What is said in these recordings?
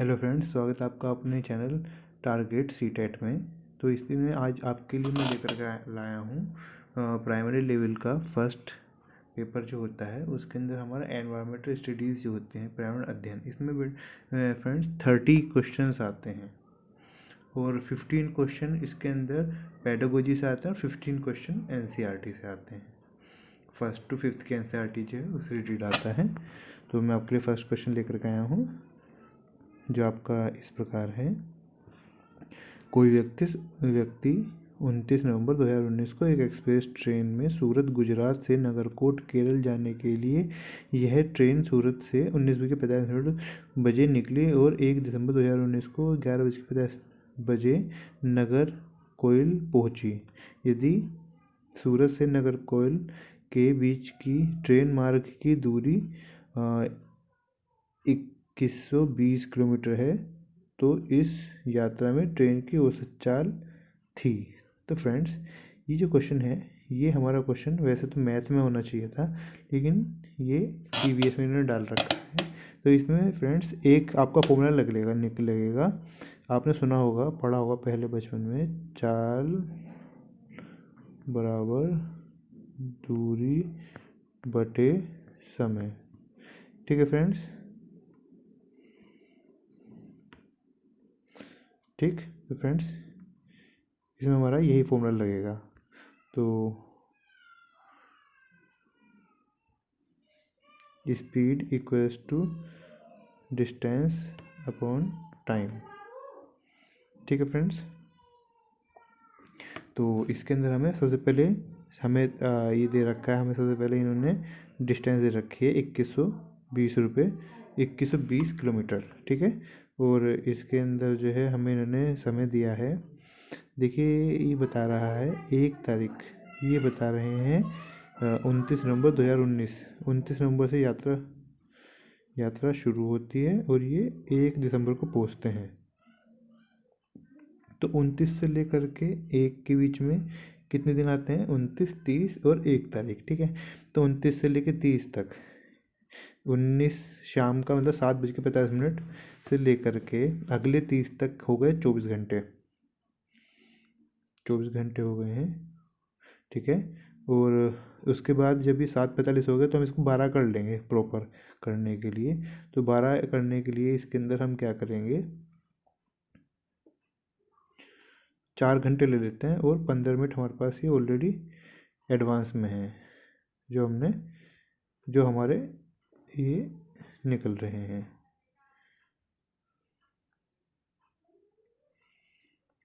Hello friends, स्वागत है आपका अपने चैनल टारगेट सीटेट में। तो इसमें आज आपके लिए मैं लेकर के लाया हूँ प्राइमरी लेवल का फर्स्ट पेपर जो होता है उसके अंदर हमारा एनवायरमेंटल स्टडीज़ जो होते हैं, पर्यावरण अध्ययन। इसमें फ्रेंड्स 30 क्वेश्चंस आते हैं और 15 क्वेश्चन इसके अंदर पेडागोजी से आते हैं और 15 क्वेश्चन एनसीईआरटी से आते हैं। फर्स्ट टू फिफ्थ के एनसीईआरटी जो है उससे रिलेटेड आता है। तो मैं आपके लिए फर्स्ट क्वेश्चन लेकर के आया हूँ जो आपका इस प्रकार है। कोई व्यक्ति 29 नवंबर 2019 को एक एक्सप्रेस ट्रेन में सूरत गुजरात से नगरकोट केरल जाने के लिए यह ट्रेन सूरत से 19:50 बजे निकली और 1 दिसंबर 2019 को 11:50 बजे नागरकोइल पहुंची। यदि सूरत से नागरकोइल के बीच की ट्रेन मार्ग की दूरी 2120 किलोमीटर है तो इस यात्रा में ट्रेन की औसत चाल थी। तो फ्रेंड्स, ये जो क्वेश्चन है ये हमारा क्वेश्चन वैसे तो मैथ में होना चाहिए था, लेकिन ये ईवीएस में इन्होंने डाल रखा है। तो इसमें फ्रेंड्स एक आपका फॉर्मूला लगेगा। आपने सुना होगा, पढ़ा होगा पहले बचपन में, चाल बराबर दूरी बटे समय। ठीक है फ्रेंड्स, ठीक। तो फ्रेंड्स इसमें हमारा यही फॉर्मूला लगेगा। तो speed equals to distance upon time. ठीक है फ्रेंड्स, तो इसके अंदर हमें सबसे पहले ये दे रखा है, हमें सबसे पहले इन्होंने डिस्टेंस दे रखी है 2120 किलोमीटर। ठीक है, और इसके अंदर जो है हमें इन्होंने समय दिया है। देखिए ये बता रहा है 1 तारीख, ये बता रहे हैं 29 नवंबर 2019। 29 नवंबर से यात्रा शुरू होती है और ये 1 दिसंबर को पहुंचते हैं। तो 29 से लेकर के 1 के बीच में कितने दिन आते हैं? 29, 30 और 1 तारीख। ठीक है, तो 29 से लेकर 30 तक, 19 शाम का मतलब 7:50 से लेकर के अगले 30 तक हो गए 24 घंटे। 24 घंटे हो गए हैं। ठीक है, और उसके बाद जब ये 7:45 हो गए तो हम इसको 12 कर लेंगे प्रॉपर करने के लिए। तो 12 करने के लिए इसके अंदर हम क्या करेंगे, 4 घंटे ले लेते हैं और 15 मिनट हमारे पास ये ऑलरेडी एडवांस में है जो हमारे ये निकल रहे हैं।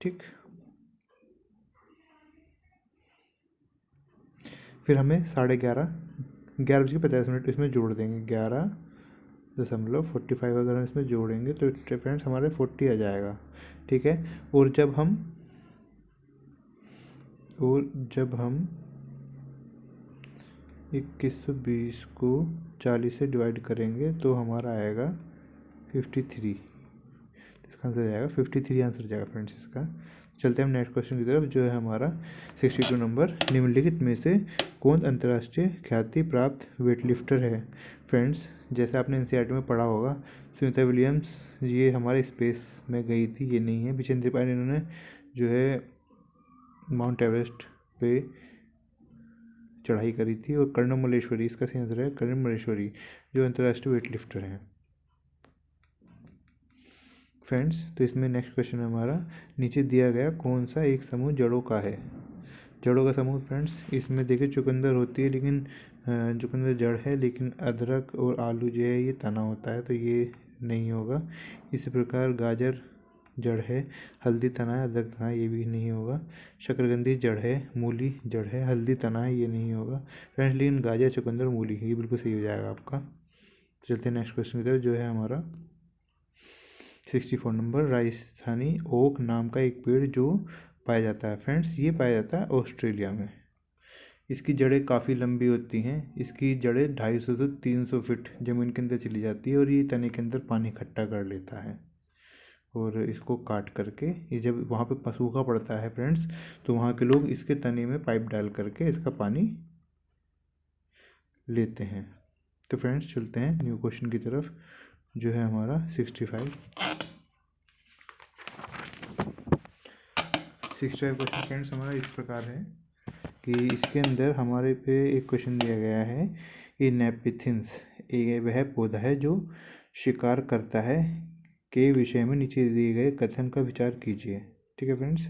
ठीक, फिर हमें 11:30 इसमें जोड़ देंगे। 11.45 अगर हम इसमें जोड़ेंगे तो फ्रेंड्स हमारे 40 आ जाएगा। ठीक है, और जब हम 2120 को 40 से डिवाइड करेंगे तो हमारा आएगा 53। इसका आंसर जाएगा 53, आंसर जाएगा फ्रेंड्स इसका। चलते हैं हम नेक्स्ट क्वेश्चन की तरफ, जो है हमारा 62 नंबर। निम्नलिखित में से कौन अंतर्राष्ट्रीय ख्याति प्राप्त वेटलिफ्टर है? फ्रेंड्स, जैसे आपने एनसीईआरटी में पढ़ा होगा, सुनीता विलियम्स ये हमारे स्पेस में गई थी, ये नहीं है। बिजेंद्र पाल इन्होंने जो है माउंट एवरेस्ट पे चढ़ाई करी थी। और कर्णम मल्लेश्वरी, इसका सही आंसर है कर्णम मल्लेश्वरी, जो अंतर्राष्ट्रीय वेटलिफ्टर हैं। फ्रेंड्स, तो इसमें नेक्स्ट क्वेश्चन है हमारा, नीचे दिया गया कौन सा एक समूह जड़ों का है? जड़ों का समूह फ्रेंड्स, इसमें देखिए चुकंदर होती है, लेकिन चुकंदर जड़ है, लेकिन अदरक और आलू जो है ये तना होता है, तो ये नहीं होगा। इसी प्रकार गाजर जड़ है, हल्दी तना है, अदरक तना है, ये भी नहीं होगा। शकरकंदी जड़ है, मूली जड़ है, हल्दी तना है, ये नहीं होगा फ्रेंड्स। लेकिन गाजर, चुकंदर, मूली ये बिल्कुल सही हो जाएगा आपका। चलते हैं नेक्स्ट क्वेश्चन की तरफ, जो है हमारा 64 नंबर। राजस्थानी ओक नाम का एक पेड़ जो पाया जाता है फ्रेंड्स, ये पाया जाता है ऑस्ट्रेलिया में। इसकी जड़ें काफ़ी लंबी होती हैं। इसकी जड़ें 250 से 300 फीट ज़मीन के अंदर चली जाती है और ये तने के अंदर पानी इकट्ठा कर लेता है। और इसको काट करके ये जब वहाँ पे सूखा पड़ता है फ्रेंड्स, तो वहाँ के लोग इसके तने में पाइप डाल करके इसका पानी लेते हैं। तो फ्रेंड्स चलते हैं न्यू क्वेश्चन की तरफ, जो है हमारा 65। 65 क्वेश्चन फ्रेंड्स हमारा इस प्रकार है कि इसके अंदर हमारे पे एक क्वेश्चन दिया गया है, ये नेपिथिन्स वह पौधा है जो शिकार करता है के विषय में नीचे दिए गए कथन का विचार कीजिए। ठीक है फ्रेंड्स,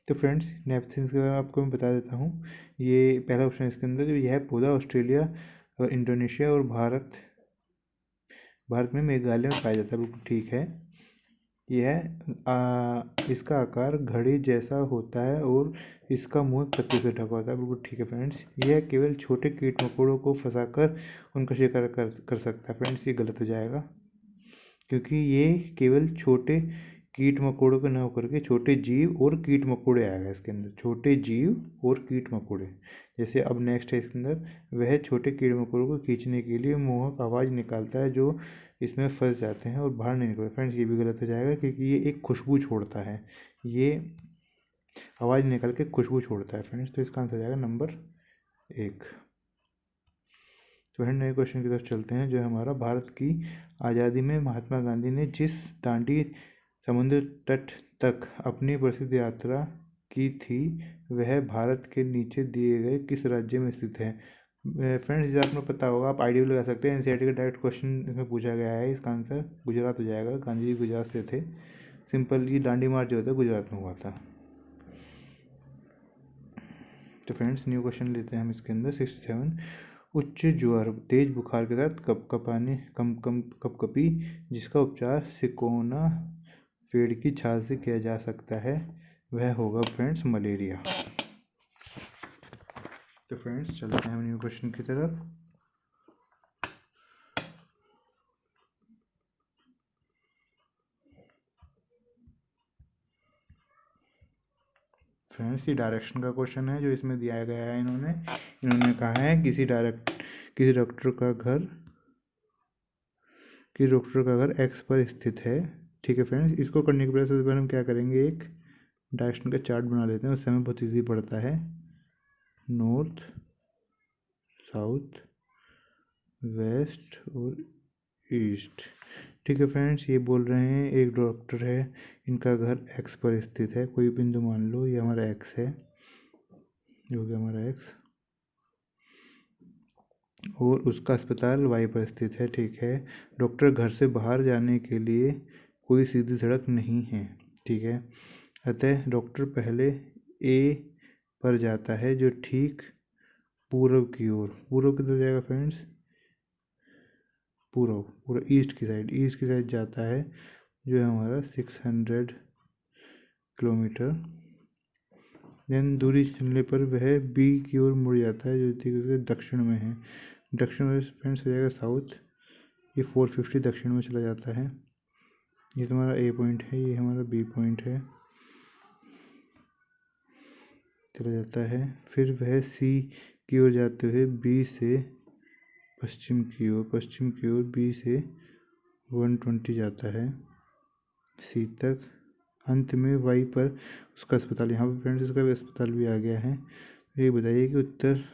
तो फ्रेंड्स नेपिथिन्स के बारे में आपको मैं बता देता हूँ। ये पहला ऑप्शन है इसके अंदर, जो यह पौधा ऑस्ट्रेलिया और इंडोनेशिया और भारत में मेघालय में पाया जाता है। बिल्कुल ठीक है। इसका आकार घड़ी जैसा होता है और इसका मुंह पत्ते से ढका होता है। बिल्कुल ठीक है फ्रेंड्स। यह केवल छोटे कीट मकोड़ों को फंसाकर उनका शिकार कर सकता है। फ्रेंड्स ये गलत हो जाएगा, क्योंकि ये केवल छोटे कीट मकोड़ों को न होकर के छोटे जीव और कीट मकोड़े आएगा इसके अंदर, छोटे जीव और कीट मकोड़े। जैसे अब नेक्स्ट है इसके अंदर, वह छोटे कीट मकोड़ों को खींचने के लिए मोहक आवाज़ निकालता है जो इसमें फंस जाते हैं और बाहर नहीं निकलते। फ्रेंड्स ये भी गलत हो जाएगा, क्योंकि ये एक खुशबू छोड़ता है, ये आवाज़ निकल के खुशबू छोड़ता है फ्रेंड्स। तो इसका आंसर हो जाएगा नंबर 1। तो हम नए क्वेश्चन की तरफ चलते हैं, जो है हमारा, भारत की आज़ादी में महात्मा गांधी ने जिस दांडी समुद्र तट तक अपनी प्रसिद्ध यात्रा की थी वह भारत के नीचे दिए गए किस राज्य में स्थित है। फ्रेंड्स इसे आपको पता होगा, आप आइडिया भी लगा सकते हैं। एनसीईआरटी का डायरेक्ट क्वेश्चन इसमें पूछा गया है। इसका आंसर गुजरात हो जाएगा। गांधी जी गुजरात से थे। सिंपल, ये दांडी मार्च जो होता है गुजरात में हुआ था। तो फ्रेंड्स न्यू क्वेश्चन लेते हैं हम इसके अंदर 67। उच्च ज्वर, तेज बुखार के साथ कपकपी जिसका उपचार सिकोना पेड़ की छाल से किया जा सकता है, वह होगा फ्रेंड्स मलेरिया। तो फ्रेंड्स चलते हैं हम न्यू क्वेश्चन की तरफ। फ्रेंड्स ये डायरेक्शन का क्वेश्चन है जो इसमें दिया गया है। इन्होंने कहा है किसी डॉक्टर का घर एक्स पर स्थित है। ठीक है फ्रेंड्स, इसको करने के बाद सबसे पहले हम क्या करेंगे, एक डायरेक्शन का चार्ट बना लेते हैं। उससे हमें बहुत ईजी पड़ता है। नॉर्थ, साउथ, वेस्ट और ईस्ट। ठीक है फ्रेंड्स, ये बोल रहे हैं एक डॉक्टर है, इनका घर एक्स पर स्थित है। कोई बिंदु मान लो, ये हमारा एक्स है, ये हो गया हमारा एक्स, और उसका अस्पताल वाई पर स्थित है। ठीक है, डॉक्टर घर से बाहर जाने के लिए कोई सीधी सड़क नहीं है। ठीक है, अतः डॉक्टर पहले ए पर जाता है जो ठीक पूर्व की तरफ जाएगा फ्रेंड्स, पूरा ईस्ट की साइड जाता है, जो है हमारा 600 किलोमीटर। देन दूरी चलने पर वह बी की ओर मुड़ जाता है, जो दक्षिण में है। दक्षिण में फ्रेंड्स हो जाएगा साउथ। ये 450 दक्षिण में चला जाता है। ये तुम्हारा ए पॉइंट है, ये हमारा बी पॉइंट है, चला जाता है। फिर वह सी की ओर जाते हुए बी से पश्चिम की ओर बी से 120 जाता है सी तक। अंत में वाई पर उसका अस्पताल, यहाँ पर फ्रेंड्स उसका अस्पताल भी आ गया है। ये बताइए कि उत्तर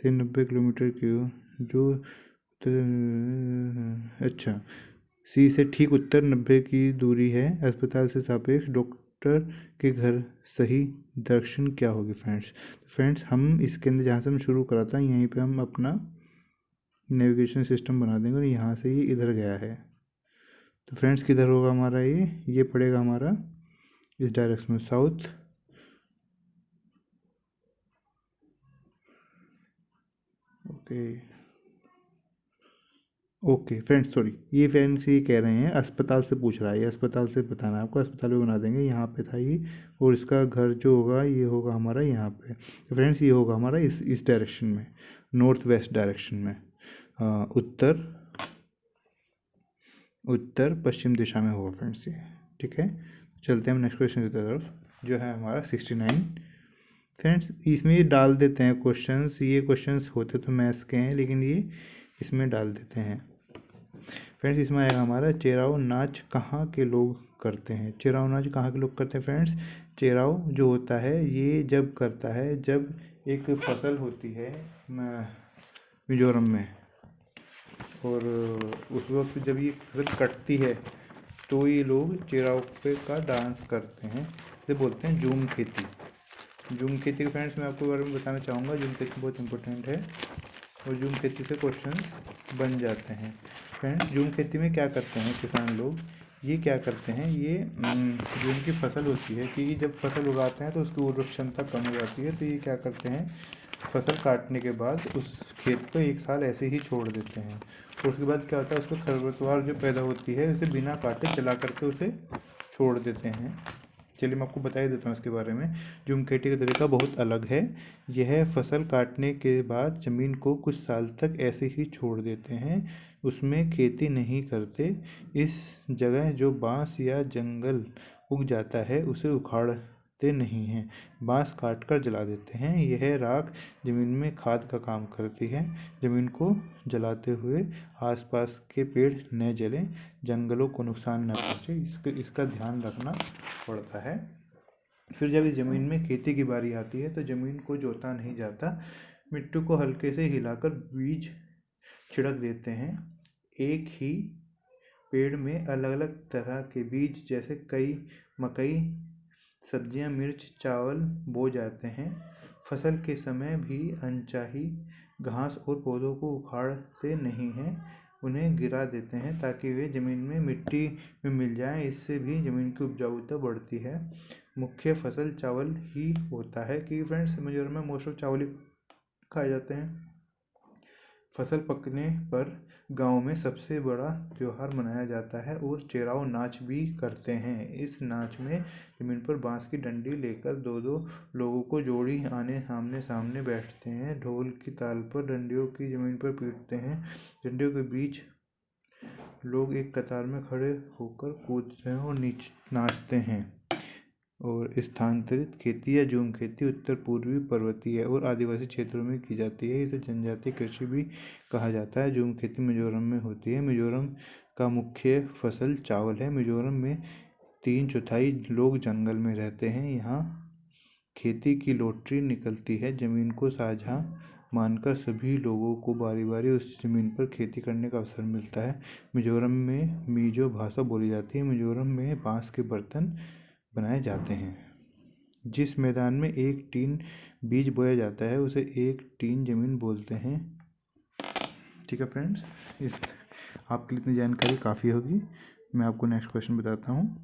से 90 किलोमीटर की ओर जो अच्छा, सी से ठीक उत्तर 90 की दूरी है अस्पताल से सापेक्ष डॉक्टर के घर सही दर्शन क्या होगी फ्रेंड्स हम इसके अंदर जहाँ से हम शुरू करा था यहीं पे हम अपना नेविगेशन सिस्टम बना देंगे, और यहाँ से ये इधर गया है। तो फ्रेंड्स किधर होगा हमारा, ये पड़ेगा हमारा इस डायरेक्शन में, साउथ। ओके फ्रेंड्स, सॉरी, ये फ्रेंड्स ये कह रहे हैं अस्पताल से पूछ रहा है, ये अस्पताल से बताना है आपको। अस्पताल भी बना देंगे, यहाँ पे था ये, और इसका घर जो होगा ये होगा हमारा यहाँ पे। तो फ्रेंड्स ये होगा हमारा इस डायरेक्शन में, नॉर्थ वेस्ट डायरेक्शन में, उत्तर पश्चिम दिशा में होगा फ्रेंड्स ये। ठीक है, चलते हैं हम नेक्स्ट क्वेश्चन की तरफ, जो है हमारा 69। फ्रेंड्स इसमें ये डाल देते हैं क्वेश्चंस, ये क्वेश्चंस होते तो मैथ्स के हैं, लेकिन ये इसमें डाल देते हैं। फ्रेंड्स इसमें आएगा हमारा चेराव नाच कहाँ के लोग करते हैं। चेराव नाच कहाँ के लोग करते हैं फ्रेंड्स। चेराव जो होता है ये जब करता है जब एक फसल होती है मिजोरम में, और उस वक्त जब ये फसल कटती है तो ये लोग चेराव पे का डांस करते हैं। इसे बोलते हैं झूम खेती। झूम खेती के फ्रेंड्स मैं आपको बारे में बताना चाहूँगा। झूम खेती बहुत इंपॉर्टेंट है और झूम खेती से क्वेश्चन बन जाते हैं। फ्रेंड्स झूम खेती में क्या करते हैं किसान लोग, ये क्या करते हैं, ये जो उनकी फसल होती है, क्योंकि जब फसल उगाते हैं तो उसकी उर्वरक क्षमता कम हो जाती है, तो ये क्या करते हैं, फसल काटने के बाद उस खेत को एक साल ऐसे ही छोड़ देते हैं। तो उसके बाद क्या होता है, उसको खरपतवार जो पैदा होती है उसे बिना काटे जला करके उसे छोड़ देते हैं। चलिए मैं आपको बता ही देता हूँ इसके बारे में। झूम खेती का तरीका बहुत अलग है। यह फसल काटने के बाद ज़मीन को कुछ साल तक ऐसे ही छोड़ देते हैं, उसमें खेती नहीं करते। इस जगह जो बांस या जंगल उग जाता है उसे उखाड़ते नहीं हैं, बांस काट कर जला देते हैं। यह राख ज़मीन में खाद का काम करती है। ज़मीन को जलाते हुए आसपास के पेड़ न जलें, जंगलों को नुकसान न पहुँचे, इसका ध्यान रखना पड़ता है। फिर जब इस ज़मीन में खेती की बारी आती है तो ज़मीन को जोता नहीं जाता, मिट्टी को हल्के से हिलाकर बीज छिड़क देते हैं। एक ही पेड़ में अलग अलग तरह के बीज जैसे कई मकई, सब्जियां, मिर्च, चावल बो जाते हैं। फसल के समय भी अनचाही घास और पौधों को उखाड़ते नहीं हैं, उन्हें गिरा देते हैं ताकि वे ज़मीन में मिट्टी में मिल जाएं। इससे भी ज़मीन की उपजाऊता बढ़ती है। मुख्य फसल चावल ही होता है कि फ्रेंड्स मिजोरम में मोस्ट ऑफ चावल ही खाए जाते हैं। फसल पकने पर गांव में सबसे बड़ा त्योहार मनाया जाता है और चेराव नाच भी करते हैं। इस नाच में ज़मीन पर बांस की डंडी लेकर दो दो लोगों को जोड़ी आमने सामने बैठते हैं, ढोल की ताल पर डंडियों की ज़मीन पर पीटते हैं। डंडियों के बीच लोग एक कतार में खड़े होकर कूदते हैं और नाचते हैं। और स्थानांतरित खेती या झूम खेती उत्तर पूर्वी पर्वतीय और आदिवासी क्षेत्रों में की जाती है। इसे जनजातीय कृषि भी कहा जाता है। झूम खेती मिजोरम में होती है। मिजोरम का मुख्य फसल चावल है। मिजोरम में 3/4 लोग जंगल में रहते हैं। यहाँ खेती की लॉटरी निकलती है। ज़मीन को साझा मानकर सभी लोगों को बारी बारी उस ज़मीन पर खेती करने का अवसर मिलता है। मिजोरम में मिजो भाषा बोली जाती है। मिजोरम में बांस के बर्तन बनाए जाते हैं। जिस मैदान में एक टीन बीज बोया जाता है उसे एक टीन ज़मीन बोलते हैं। ठीक है फ्रेंड्स, इस आपके लिए इतनी जानकारी काफ़ी होगी। मैं आपको नेक्स्ट क्वेश्चन बताता हूँ।